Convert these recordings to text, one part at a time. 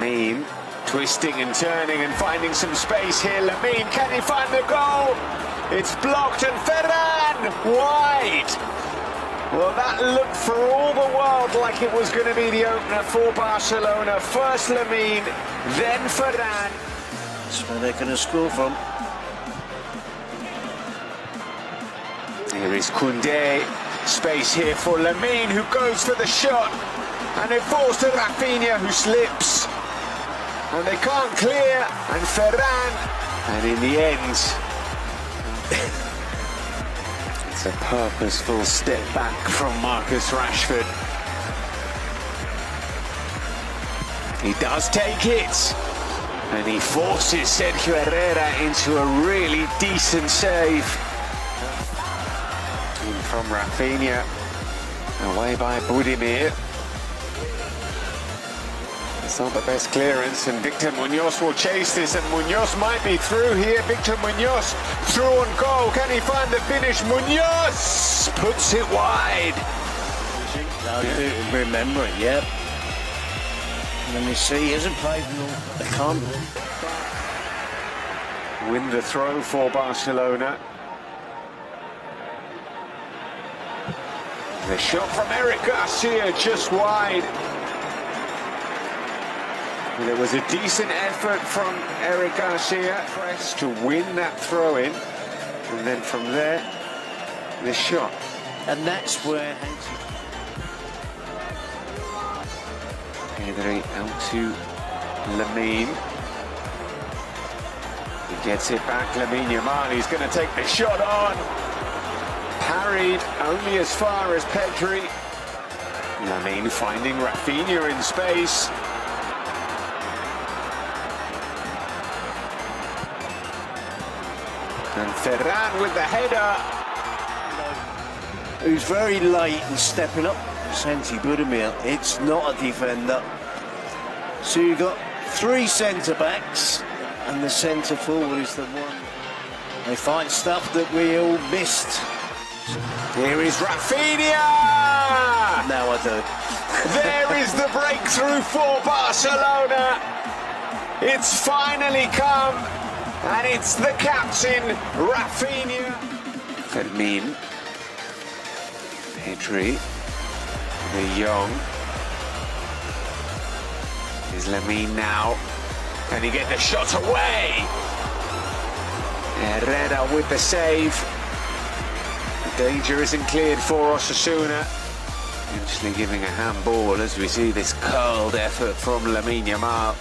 Lamine twisting and turning and finding some space here. Lamine, can he find the goal? It's blocked and Ferran wide. Well, that looked for all the world like it was going to be the opener for Barcelona. First Lamine, then Ferran. That's where they're going to score from. Here is Koundé. Space here for Lamine, who goes for the shot. And it falls to Rafinha, who slips. And they can't clear. And Ferran. And in the end, it's a purposeful step back from Marcus Rashford. He does take it. And he forces Sergio Herrera into a really decent save. In from Rafinha. Away by Budimir. It's not the best clearance, and Victor Munoz will chase this, and Munoz might be through here. Victor Munoz through on goal. Can he find the finish? Munoz puts it wide. I do remember it, yep. Let me see, he hasn't played in all. They can't win the throw for Barcelona. The shot from Eric Garcia just wide. There was a decent effort from Eric Garcia press to win that throw-in, and then from there, the shot. And that's where Pedri out to Lamine. He gets it back, Lamine Yamal, he's going to take the shot on. Parried only as far as Pedri. Lamine finding Rafinha in space. And Ferran with the header. Who's very late in stepping up. Santi Budimir, it's not a defender. So you've got three centre-backs, and the centre-forward is the one. They find stuff that we all missed. Here is Rafinha! Now I do. There is the breakthrough for Barcelona. It's finally come. And it's the captain, Rafinha. Fermin. Pedri. De Jong. Is Lamine now. Can he get the shot away? Herrera with the save. The danger isn't cleared for Asasuna. Eventually giving a handball as we see this curled effort from Lamine Yamal.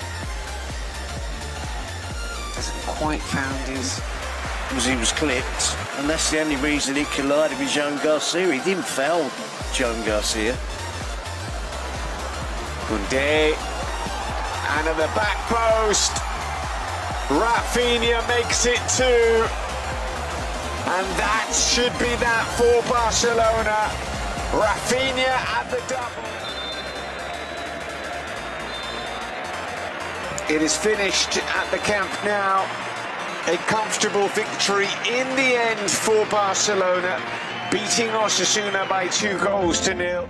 Hasn't quite found his... Because he was clipped, and that's the only reason he collided with Joan Garcia. He didn't foul Joan Garcia. Koundé, and at the back post, Rafinha makes it two, and that should be that for Barcelona. Rafinha at the double. It is finished at the Camp Nou. A comfortable victory in the end for Barcelona, beating Asasuna by 2-0.